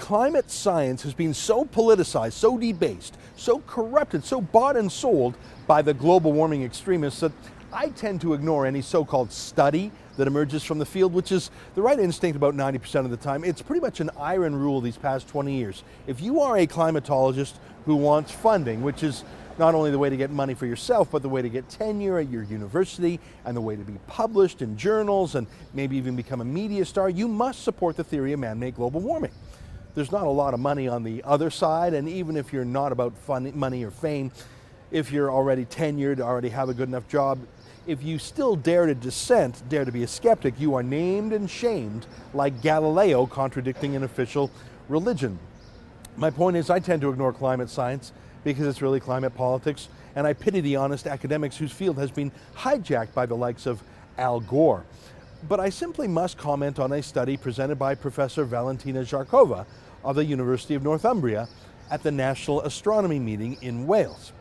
climate science has been so politicized, so debased, so corrupted, so bought and sold by the global warming extremists that I tend to ignore any so-called study that emerges from the field, which is the right instinct about 90% of the time. It's pretty much an iron rule these past 20 years. If you are a climatologist who wants funding, which is not only the way to get money for yourself, but the way to get tenure at your university and the way to be published in journals and maybe even become a media star, you must support the theory of man-made global warming. There's not a lot of money on the other side, and even if you're not about money or fame, if you're already tenured, already have a good enough job, if you still dare to dissent, dare to be a skeptic, you are named and shamed like Galileo contradicting an official religion. My point is, I tend to ignore climate science because it's really climate politics, and I pity the honest academics whose field has been hijacked by the likes of Al Gore. But I simply must comment on a study presented by Professor Valentina Jarkova of the University of Northumbria at the National Astronomy Meeting in Wales.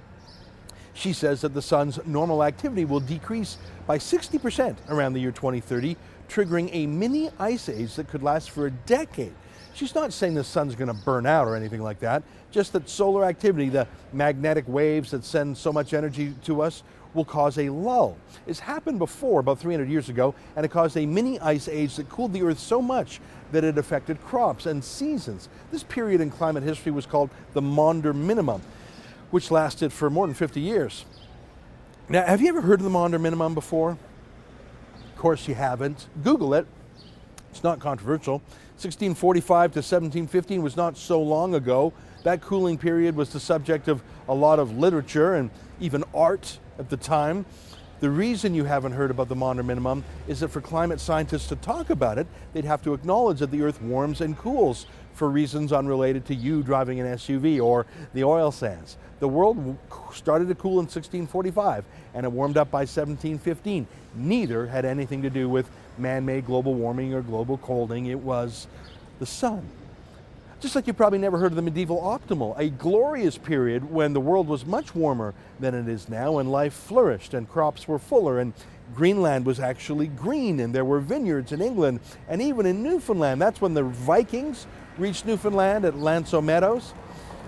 She says that the sun's normal activity will decrease by 60% around the year 2030, triggering a mini ice age that could last for a decade. She's not saying the sun's going to burn out or anything like that, just that solar activity, the magnetic waves that send so much energy to us, will cause a lull. It's happened before, about 300 years ago, and it caused a mini ice age that cooled the Earth so much that it affected crops and seasons. This period in climate history was called the Maunder Minimum, which lasted for more than 50 years. Now, have you ever heard of the Maunder Minimum before? Of course you haven't. Google it. It's not controversial. 1645 to 1715 was not so long ago. That cooling period was the subject of a lot of literature and even art at the time. The reason you haven't heard about the Maunder Minimum is that for climate scientists to talk about it, they'd have to acknowledge that the Earth warms and cools for reasons unrelated to you driving an SUV or the oil sands. The world started to cool in 1645 and it warmed up by 1715. Neither had anything to do with man-made global warming or global colding. It was the sun. Just like you probably never heard of the medieval optimal, a glorious period when the world was much warmer than it is now and life flourished and crops were fuller and Greenland was actually green and there were vineyards in England and even in Newfoundland. That's when the Vikings reached Newfoundland at Lanso Meadows.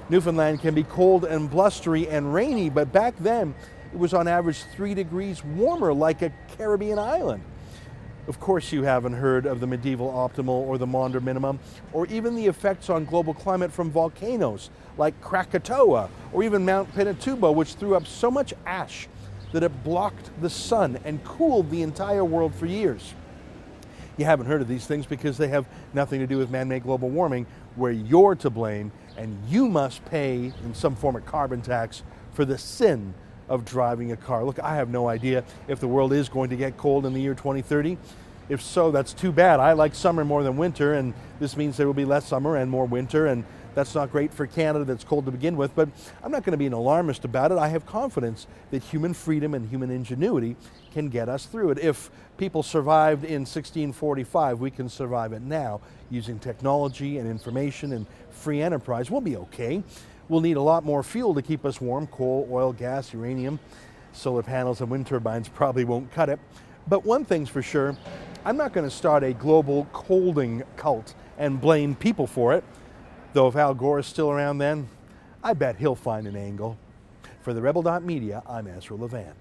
Newfoundland can be cold and blustery and rainy, but back then it was on average 3 degrees warmer, like a Caribbean island. Of course you haven't heard of the medieval optimal or the Maunder Minimum, or even the effects on global climate from volcanoes like Krakatoa or even Mount Pinatubo, which threw up so much ash that it blocked the sun and cooled the entire world for years. You haven't heard of these things because they have nothing to do with man-made global warming, where you're to blame and you must pay in some form of carbon tax for the sin of driving a car. Look, I have no idea if the world is going to get cold in the year 2030. If so, that's too bad. I like summer more than winter, and this means there will be less summer and more winter, and that's not great for Canada that's cold to begin with, but I'm not going to be an alarmist about it. I have confidence that human freedom and human ingenuity can get us through it. If people survived in 1645, we can survive it now using technology and information and free enterprise. We'll be okay. We'll need a lot more fuel to keep us warm. Coal, oil, gas, uranium, solar panels and wind turbines probably won't cut it. But one thing's for sure, I'm not going to start a global colding cult and blame people for it. Though if Al Gore is still around then, I bet he'll find an angle. For TheRebel.media, I'm Ezra Levant.